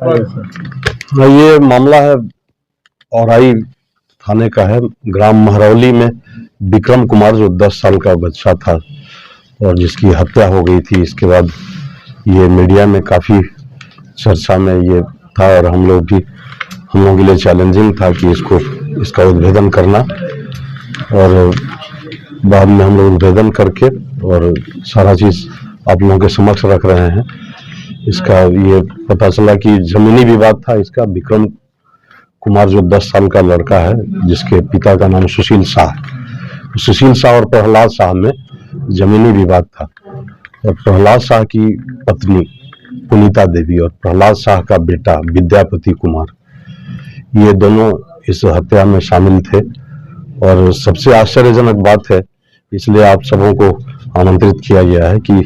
ये मामला है औराई थाने का है। ग्राम महरौली में विक्रम कुमार जो 10 साल का बच्चा था और जिसकी हत्या हो गई थी, इसके बाद ये मीडिया में काफी चर्चा में ये था और हम लोगों के लिए चैलेंजिंग था कि इसका उद्भेदन करना। और बाद में हम लोग उद्भेदन करके और सारा चीज आप लोगों के समक्ष रख रहे हैं। इसका ये पता चला कि जमीनी विवाद था इसका। विक्रम कुमार जो 10 साल का लड़का है, जिसके पिता का नाम सुशील शाह और प्रहलाद शाह में जमीनी विवाद था। और प्रहलाद शाह की पत्नी पुनीता देवी और प्रहलाद शाह का बेटा विद्यापति कुमार, ये दोनों इस हत्या में शामिल थे। और सबसे आश्चर्यजनक बात है, इसलिए आप सबों को आमंत्रित किया गया है कि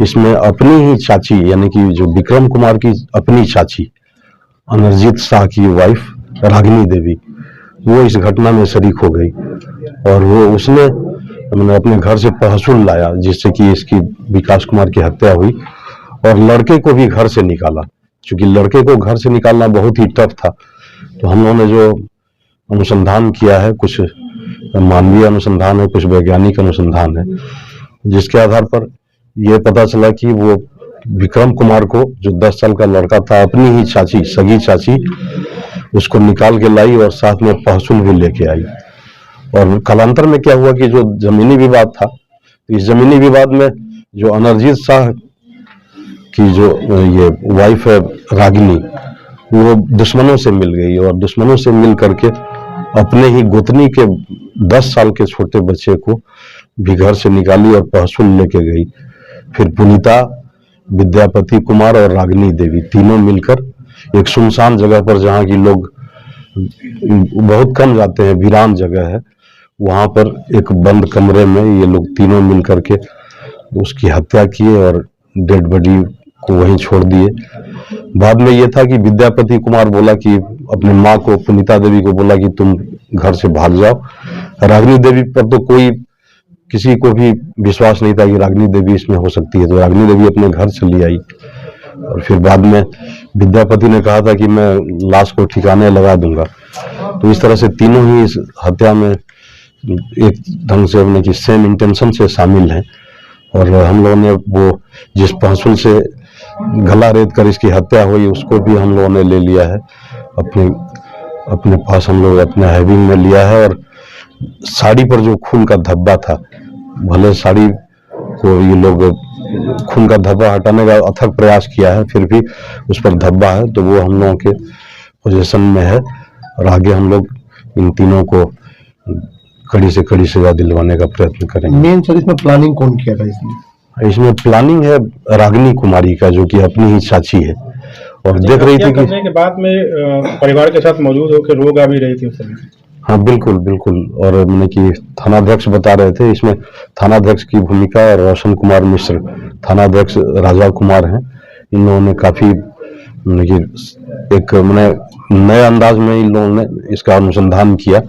इसमें अपनी ही चाची, यानी कि जो विक्रम कुमार की अपनी चाची अनरजीत शाह की वाइफ रागिनी देवी, वो इस घटना में शरीक हो गई। और उसने अपने घर से तहसुल लाया जिससे कि इसकी विकास कुमार की हत्या हुई, और लड़के को भी घर से निकाला। क्योंकि लड़के को घर से निकालना बहुत ही टफ था, तो हम लोगों ने जो अनुसंधान किया है, कुछ मानवीय अनुसंधान है, कुछ वैज्ञानिक अनुसंधान है, जिसके आधार पर यह पता चला कि वो विक्रम कुमार को, जो 10 साल का लड़का था, अपनी ही चाची, सगी चाची, उसको निकाल के लाई और साथ में तहसुल भी लेके आई। और कालांतर में क्या हुआ कि जो जमीनी विवाद था, इस जमीनी विवाद में जो अनरजीत शाह की जो ये वाइफ है रागिनी, वो दुश्मनों से मिल गई और दुश्मनों से मिल करके अपने ही गोतनी के 10 साल के छोटे बच्चे को भी घर से निकाली और तहसुल लेके गई। फिर पुनीता, विद्यापति कुमार और रागिनी देवी तीनों मिलकर एक सुनसान जगह पर, जहाँ की लोग बहुत कम जाते हैं, वीरान जगह है, वहां पर एक बंद कमरे में ये लोग तीनों मिल करके उसकी हत्या किए और डेड बॉडी को वहीं छोड़ दिए। बाद में ये था कि विद्यापति कुमार बोला कि अपनी माँ को, पुनीता देवी को बोला कि तुम घर से भाग जाओ। रागिनी देवी पर तो किसी को भी विश्वास नहीं था कि रागिनी देवी इसमें हो सकती है, तो रागिनी देवी अपने घर चली आई। और फिर बाद में विद्यापति ने कहा था कि मैं लाश को ठिकाने लगा दूंगा। तो इस तरह से तीनों ही इस हत्या में एक ढंग से अपने की सेम इंटेंशन से शामिल हैं। और हम लोगों ने वो जिस तहसुल से गला रेत कर इसकी हत्या हुई, उसको भी हम लोगों ने ले लिया है अपने पास। हम लोग अपने हैविंग में लिया है। और साड़ी पर जो खून का धब्बा था, भले साड़ी को ये लोग खून का धब्बा हटाने का अथक प्रयास किया है, फिर भी उस पर धब्बा है, तो वो हम लोगों के पोजीशन में है। और आगे हम लोग इन तीनों को कड़ी से कड़ी सजा दिलवाने का प्रयत्न करेंगे। मेन सर, इसमें प्लानिंग कौन किया था? इसमें प्लानिंग है रागिनी कुमारी का, जो कि अपनी ही चाची है और देख रही थी कि के बाद में परिवार के साथ मौजूद होकर रो गा भी रही थी उस समय। हाँ, बिल्कुल बिल्कुल। और मैंने कि थानाध्यक्ष बता रहे थे, इसमें थानाध्यक्ष की भूमिका रोशन कुमार मिश्र, थानाध्यक्ष राजा कुमार हैं। इन लोगों ने काफी एक नए अंदाज में इन लोगों ने इसका अनुसंधान किया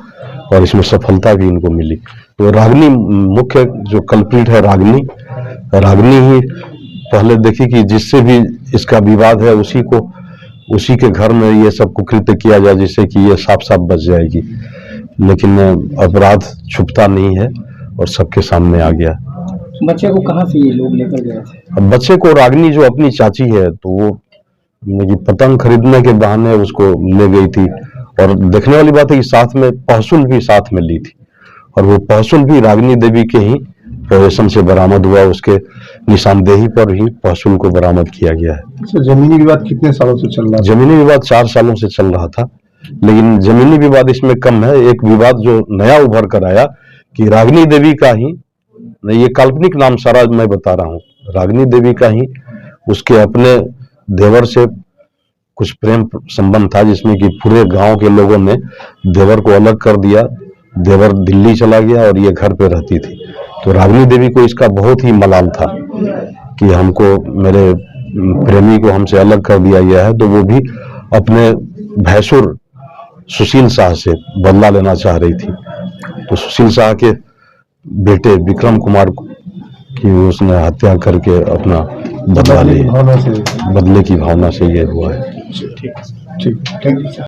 और इसमें सफलता भी इनको मिली। तो रागिनी मुख्य जो कल्प्रिट है, रागिनी ही पहले देखी कि जिससे भी इसका विवाद है उसी के घर में ये सब कुकृत्य किया जाए, जिससे कि ये साफ साफ बच जाएगी। लेकिन अपराध छुपता नहीं है और सबके सामने आ गया। बच्चे को कहाँ से ये लोग लेकर गए थे? अब बच्चे को रागिनी जो अपनी चाची है, तो वो पतंग खरीदने के बहाने उसको ले गई थी। और देखने वाली बात है कि साथ में तहसुल भी साथ में ली थी, और वो तहसुल भी रागिनी देवी के ही पोजीशन से बरामद हुआ। उसके निशानदेही पर ही तहसुल को बरामद किया गया है। जमीनी विवाद कितने सालों से चल रहा है? जमीनी विवाद 4 सालों से चल रहा था, लेकिन जमीनी विवाद इसमें कम है। एक विवाद जो नया उभर कर आया कि रागिनी देवी का ही, ये काल्पनिक नाम सारा मैं बता रहा हूँ, रागिनी देवी का ही उसके अपने देवर से कुछ प्रेम संबंध था, जिसमें कि पूरे गांव के लोगों ने देवर को अलग कर दिया। देवर दिल्ली चला गया और ये घर पे रहती थी। तो रागिनी देवी को इसका बहुत ही मलाल था कि मेरे प्रेमी को हमसे अलग कर दिया गया है। तो वो भी अपने भैंसुर सुशील शाह से बदला लेना चाह रही थी। तो सुशील शाह के बेटे विक्रम कुमार की उसने हत्या करके अपना बदला लिया। बदले की भावना से ये हुआ है। ठीक ठीक, थैंक यू सर।